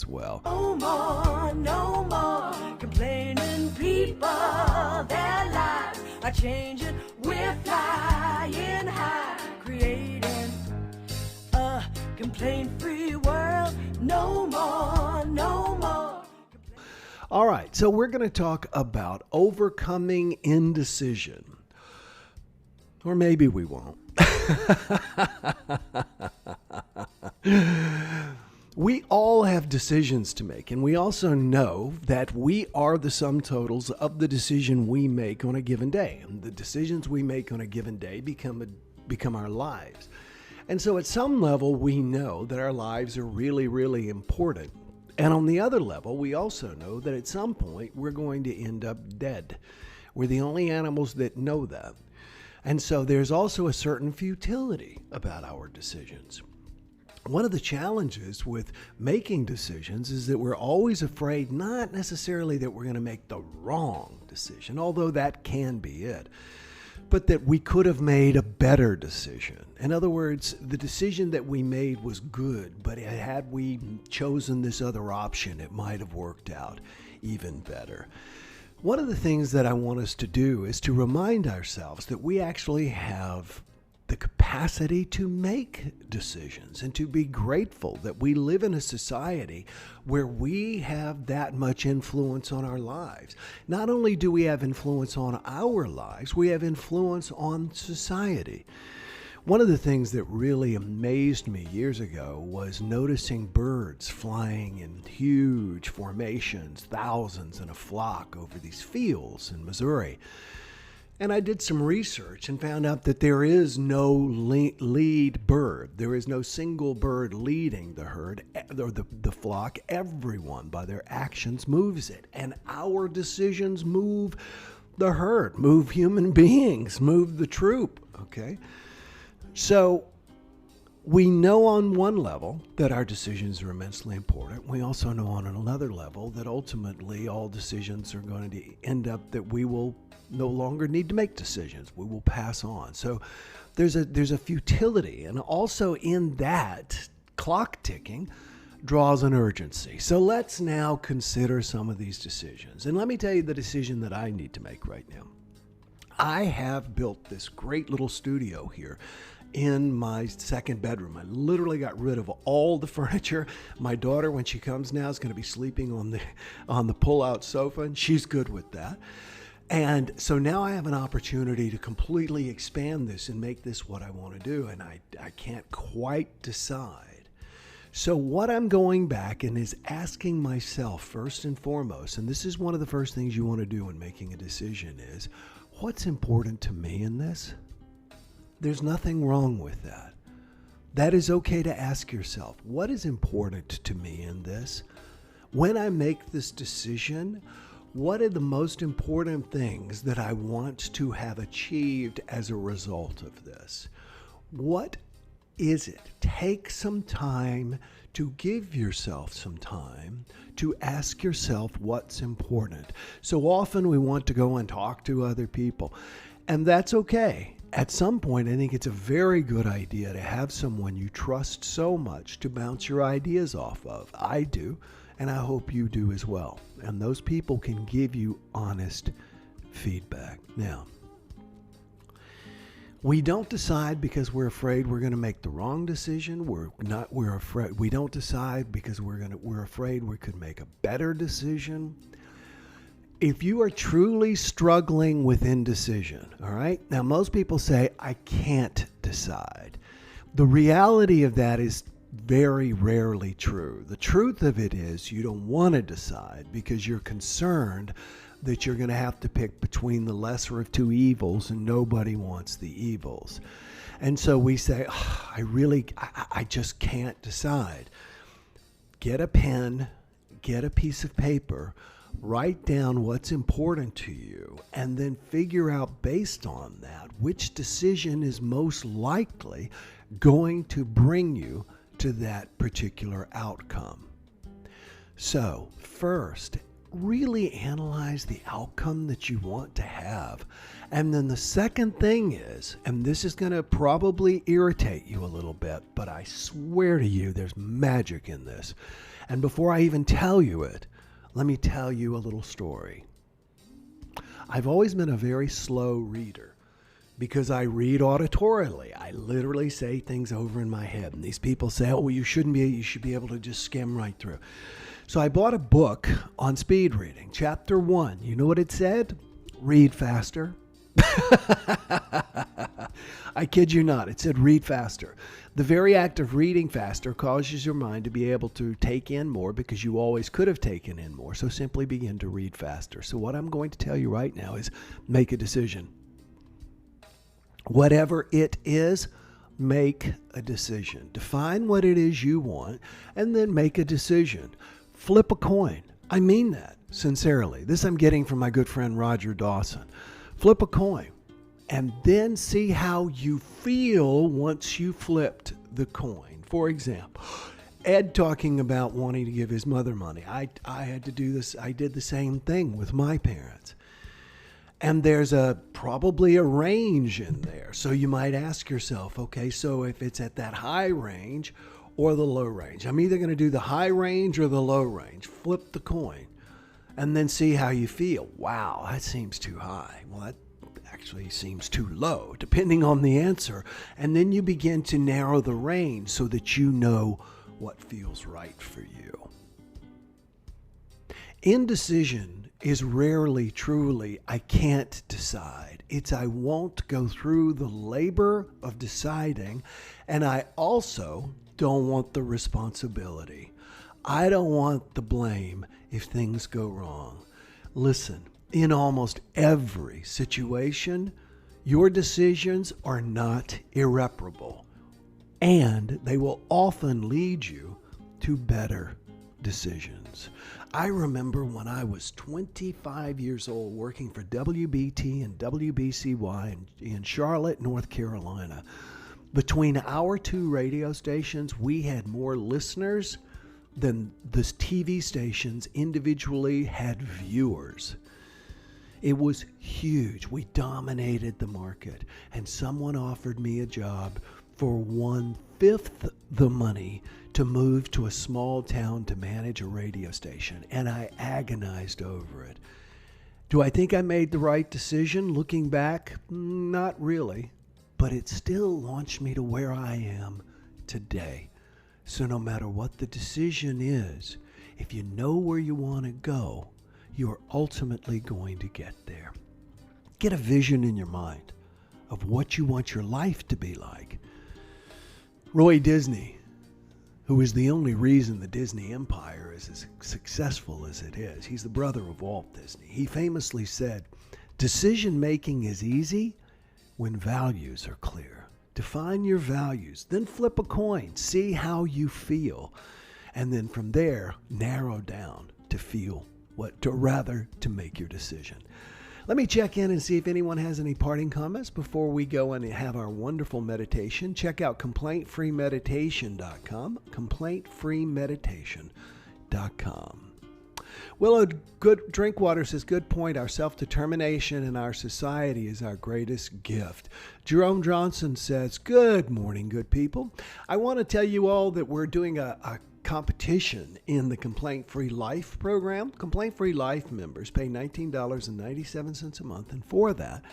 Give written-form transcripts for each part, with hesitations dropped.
as well. No more complaining people. Their lives are changing. We're flying high, creating a complaint-free world. No more, no more. All right, so we're going to talk about overcoming indecision. Or maybe we won't. We all have decisions to make, and we also know that we are the sum totals of the decision we make on a given day. And the decisions we make on a given day become our lives. And so at some level, we know that our lives are really, really important. And on the other level, we also know that at some point, we're going to end up dead. We're the only animals that know that. And so there's also a certain futility about our decisions. One of the challenges with making decisions is that we're always afraid, not necessarily that we're going to make the wrong decision, although that can be it, but that we could have made a better decision. In other words, the decision that we made was good, but had we chosen this other option, it might have worked out even better. One of the things that I want us to do is to remind ourselves that we actually have the capacity to make decisions and to be grateful that we live in a society where we have that much influence on our lives. Not only do we have influence on our lives, we have influence on society. One of the things that really amazed me years ago was noticing birds flying in huge formations, thousands in a flock over these fields in Missouri. And I did some research and found out that there is no lead bird. There is no single bird leading the herd or the flock. Everyone, by their actions, moves it. And our decisions move the herd, move human beings, move the troop, okay? So we know on one level that our decisions are immensely important. We also know on another level that ultimately all decisions are going to end up that we will no longer need to make decisions. We will pass on. So there's a futility, and also in that, clock ticking draws an urgency. So let's now consider some of these decisions. And let me tell you the decision that I need to make right now. I have built this great little studio here in my second bedroom. I literally got rid of all the furniture. My daughter, when she comes now, is going to be sleeping on the pull-out sofa, and she's good with that. And so now I have an opportunity to completely expand this and make this what I want to do, and I can't quite decide. So what I'm going back and is asking myself first and foremost, and this is one of the first things you want to do when making a decision, is what's important to me in this? There's nothing wrong with that. That is okay to ask yourself, what is important to me in this? When I make this decision, what are the most important things that I want to have achieved as a result of this? What is it? Take some time to give yourself some time to ask yourself what's important. So often we want to go and talk to other people, and that's okay. At some point, I think it's a very good idea to have someone you trust so much to bounce your ideas off of. I do, and I hope you do as well. And those people can give you honest feedback. Now, we don't decide because we're afraid we're going to make the wrong decision. We're afraid. We don't decide because we're afraid we could make a better decision. If you are truly struggling with indecision, all right? Now, most people say, I can't decide. The reality of that is very rarely true. The truth of it is you don't want to decide because you're concerned that you're going to have to pick between the lesser of two evils, and nobody wants the evils. And so we say, I just can't decide. Get a pen, get a piece of paper, write down what's important to you, and then figure out based on that which decision is most likely going to bring you to that particular outcome. So first, really analyze the outcome that you want to have. And then the second thing is, and this is going to probably irritate you a little bit, but I swear to you there's magic in this. And before I even tell you it, let me tell you a little story. I've always been a very slow reader because I read auditorily. I literally say things over in my head. And these people say, oh, well, you should be able to just skim right through. So I bought a book on speed reading, chapter 1. You know what it said? Read faster. I kid you not. It said read faster. The very act of reading faster causes your mind to be able to take in more because you always could have taken in more. So simply begin to read faster. So what I'm going to tell you right now is make a decision. Whatever it is, make a decision. Define what it is you want and then make a decision. Flip a coin. I mean that sincerely. This I'm getting from my good friend Roger Dawson. Flip a coin and then see how you feel once you flipped the coin. For example, Ed talking about wanting to give his mother money. I had to do this. I did the same thing with my parents. And there's probably a range in there. So you might ask yourself, okay, so if it's at that high range or the low range, I'm either going to do the high range or the low range. Flip the coin and then see how you feel. Wow, that seems too high. Well, that actually seems too low, depending on the answer. And then you begin to narrow the range so that you know what feels right for you. Indecision is rarely truly, I can't decide. It's I won't go through the labor of deciding, and I also don't want the responsibility. I don't want the blame if things go wrong. Listen, in almost every situation, your decisions are not irreparable, and they will often lead you to better decisions. I remember when I was 25 years old working for WBT and WBCY in Charlotte, North Carolina. Between our two radio stations, we had more listeners than the TV stations individually had viewers. It was huge. We dominated the market, and someone offered me a job for 1/5 the money to move to a small town to manage a radio station, and I agonized over it. Do I think I made the right decision looking back? Not really, but it still launched me to where I am today. So no matter what the decision is, if you know where you want to go, you're ultimately going to get there. Get a vision in your mind of what you want your life to be like. Roy Disney, who is the only reason the Disney empire is as successful as it is, he's the brother of Walt Disney. He famously said, decision making is easy when values are clear. Define your values, then flip a coin, see how you feel, and then from there, narrow down to feel to make your decision. Let me check in and see if anyone has any parting comments before we go and have our wonderful meditation. Check out complaintfreemeditation.com, complaintfreemeditation.com. Willow Good Drinkwater says, good point. Our self-determination in our society is our greatest gift. Jerome Johnson says, good morning, good people. I want to tell you all that we're doing a competition in the Complaint Free Life program. Complaint Free Life members pay $19.97 a month, and for that,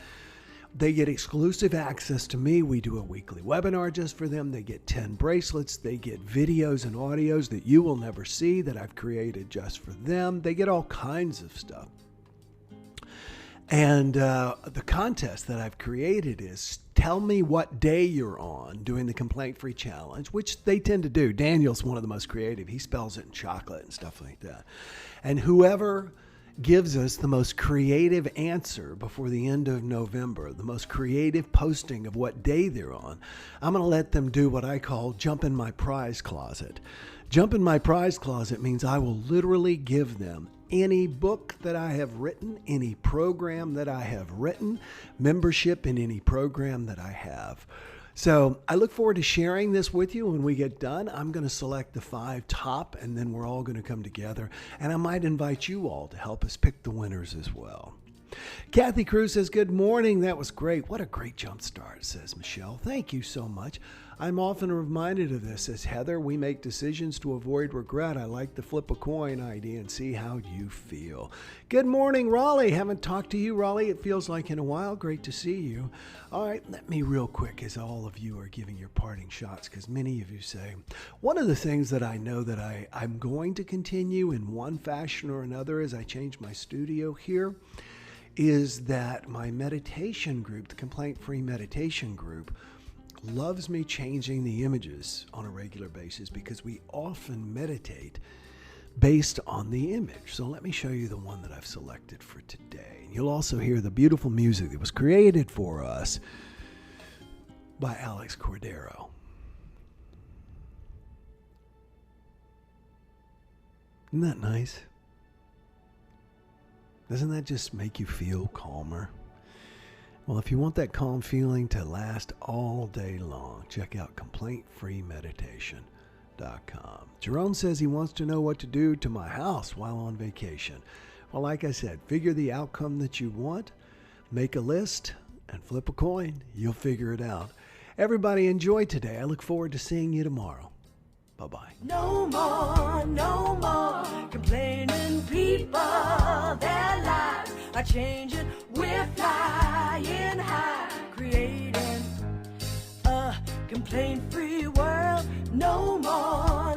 they get exclusive access to me. We do a weekly webinar just for them. They get 10 bracelets. They get videos and audios that you will never see that I've created just for them. They get all kinds of stuff. And the contest that I've created is tell me what day you're on doing the Complaint Free Challenge, which they tend to do. Daniel's one of the most creative. He spells it in chocolate and stuff like that. And whoever gives us the most creative answer before the end of November, the most creative posting of what day they're on, I'm going to let them do what I call jump in my prize closet. Jump in my prize closet means I will literally give them any book that I have written, any program that I have written, membership in any program that I have. So I look forward to sharing this with you when we get done. I'm going to select the 5 top, and then we're all going to come together. And I might invite you all to help us pick the winners as well. Kathy Cruz says, good morning. That was great. What a great jump start, says Michelle. Thank you so much. I'm often reminded of this. As Heather, we make decisions to avoid regret. I like the flip a coin idea and see how you feel. Good morning, Raleigh. Haven't talked to you, Raleigh. It feels like in a while. Great to see you. All right, let me real quick, as all of you are giving your parting shots, because many of you say, one of the things that I know that I'm going to continue in one fashion or another as I change my studio here is that my meditation group, the Complaint-Free Meditation Group, loves me changing the images on a regular basis because we often meditate based on the image. So let me show you the one that I've selected for today. And you'll also hear the beautiful music that was created for us by Alex Cordero. Isn't that nice? Doesn't that just make you feel calmer? Well, if you want that calm feeling to last all day long, check out complaintfreemeditation.com. Jerome says he wants to know what to do to my house while on vacation. Well, like I said, figure the outcome that you want, make a list, and flip a coin. You'll figure it out. Everybody enjoy today. I look forward to seeing you tomorrow. Bye-bye. No more complaining people. Their lives are changing. We're flying high, creating a complaint-free world. No more